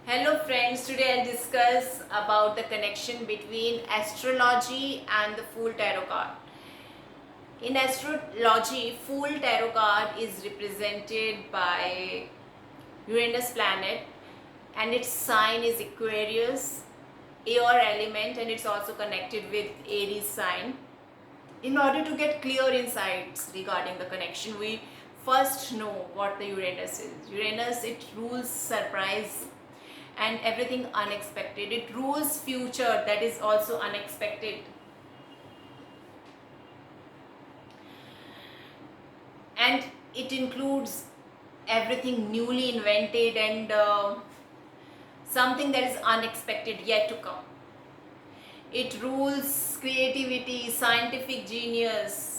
Hello friends, today I'll discuss about the connection between astrology and the Fool Tarot card. In astrology, Fool Tarot card is represented by Uranus planet and its sign is Aquarius, air element, and it's also connected with Aries sign. In order to get clear insights regarding the connection, we first know what the Uranus is. Uranus, it rules surprise and everything unexpected. It rules future that is also unexpected. And it includes everything newly invented and something that is unexpected yet to come. It rules creativity, scientific genius.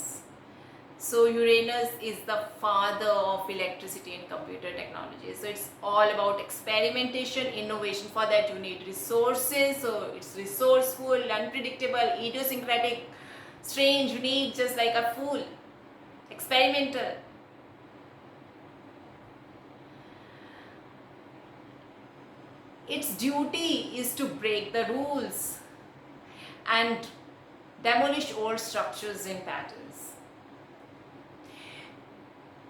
So Uranus is the father of electricity and computer technology. So it's all about experimentation, innovation. For that you need resources. So it's resourceful, unpredictable, idiosyncratic, strange, unique, just like a fool. Experimental. Its duty is to break the rules and demolish old structures and patterns.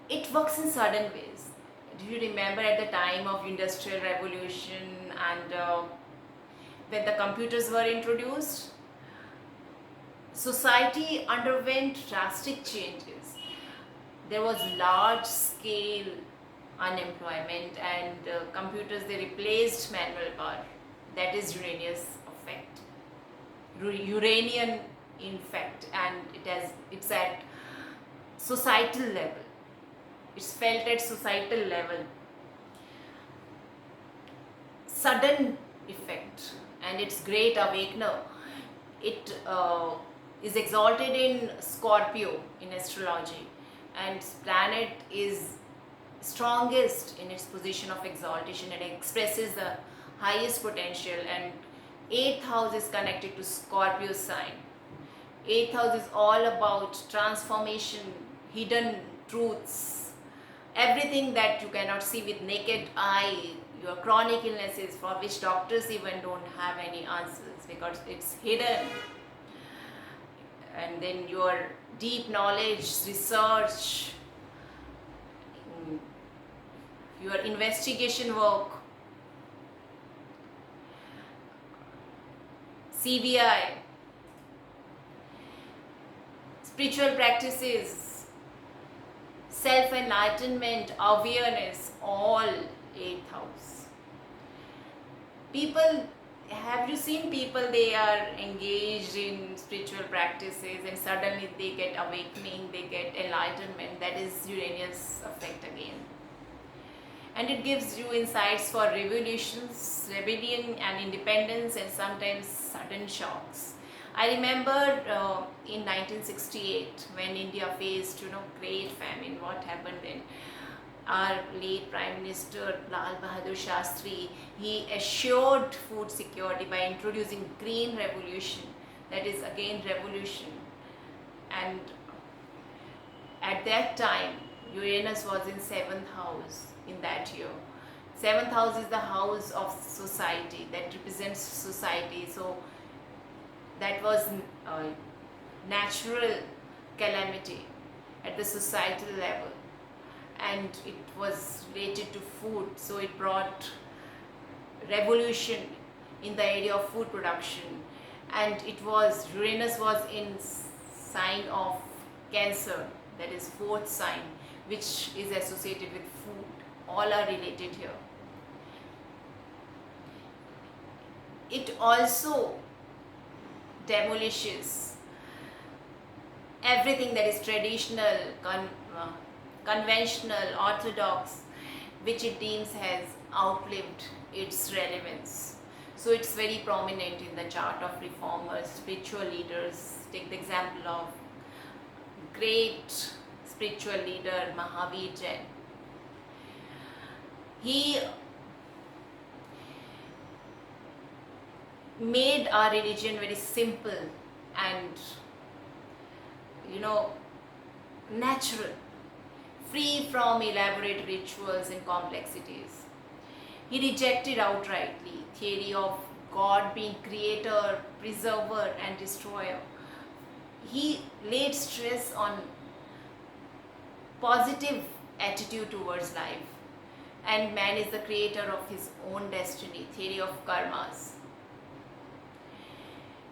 It works in sudden ways. Do you remember at the time of Industrial Revolution and when the computers were introduced? Society underwent drastic changes. There was large scale unemployment and computers, they replaced manual power. That is Uranus effect. Uranian effect, and it's at societal level. It's felt at societal level. Sudden effect, and it's great awakener. It is exalted in Scorpio in astrology, and planet is strongest in its position of exaltation and expresses the highest potential. And 8th house is connected to Scorpio sign. 8th house is all about transformation, hidden truths, everything that you cannot see with naked eye, your chronic illnesses for which doctors even don't have any answers because it's hidden. And then your deep knowledge, research, your investigation work, CBI, spiritual practices, self-enlightenment, awareness, all 8th house. People, have you seen people, they are engaged in spiritual practices and suddenly they get awakening, they get enlightenment? That is Uranus effect again. And it gives you insights for revolutions, rebellion and independence, and sometimes sudden shocks. I remember in 1968 when India faced great famine. What happened then? Our late Prime Minister Lal Bahadur Shastri, he assured food security by introducing green revolution. That is again revolution. And at that time Uranus was in 7th house in that year. 7th house is the house of society, that represents society. So that was natural calamity at the societal level, and it was related to food. So it brought revolution in the area of food production. And it was, Uranus was in sign of Cancer, that is 4th sign, which is associated with food. All are related here. It also demolishes everything that is traditional, conventional, orthodox, which it deems has outlived its relevance. So it's very prominent in the chart of reformers, spiritual leaders. Take the example of great spiritual leader Mahavir Jain. He made our religion very simple and natural, free from elaborate rituals and complexities. He rejected outrightly theory of God being creator, preserver, and destroyer. He laid stress on positive attitude towards life, and man is the creator of his own destiny, theory of karmas.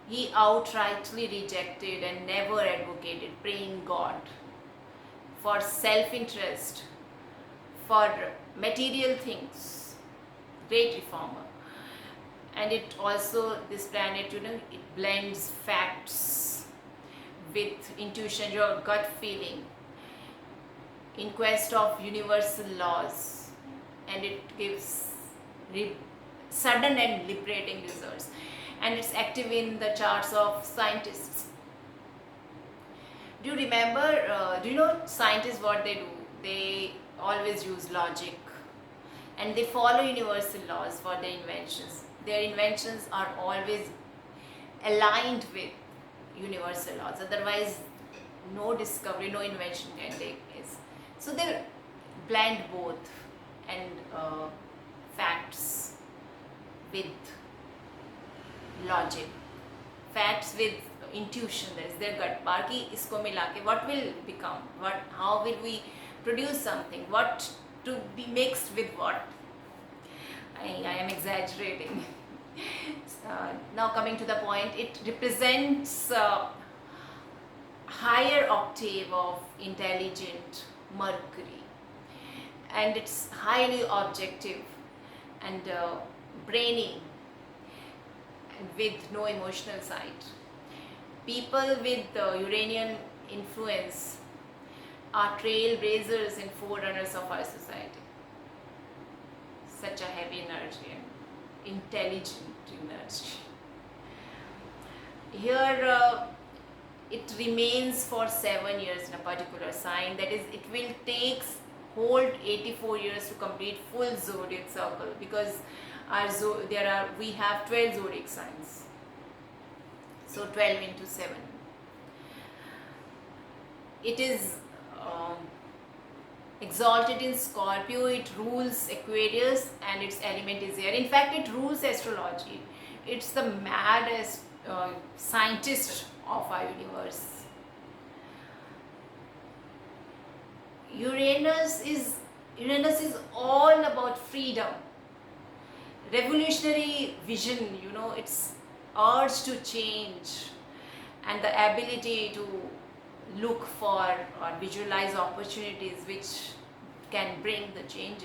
He outrightly rejected and never advocated praying God for self-interest, for material things. Great reformer. And it also, this planet, it blends facts with intuition, your gut feeling, in quest of universal laws, and it gives sudden and liberating results. And it's active in the charts of scientists. Do you remember, do you know scientists what they do? They always use logic and they follow universal laws for their inventions. Their inventions are always aligned with universal laws. Otherwise, no discovery, no invention can take place. So they blend both, and facts with logic, facts with intuition, that is their gut. Baki isko mila ke what will become, what, how will we produce something, what to be mixed with what. I am exaggerating. Now coming to the point, it represents higher octave of intelligent Mercury, and it's highly objective and brainy, and with no emotional side. People with Uranian influence are trailblazers and forerunners of our society. Such a heavy energy and intelligent energy. Here it remains for 7 years in a particular sign. That is, it will take hold 84 years to complete full zodiac circle, because we have 12 zodiac signs. So 12 into 7. It is exalted in Scorpio, it rules Aquarius, and its element is air. In fact, it rules astrology. It's the maddest scientist of our universe. Uranus is all about freedom, revolutionary vision, its urge to change, and the ability to look for or visualize opportunities which can bring the changes.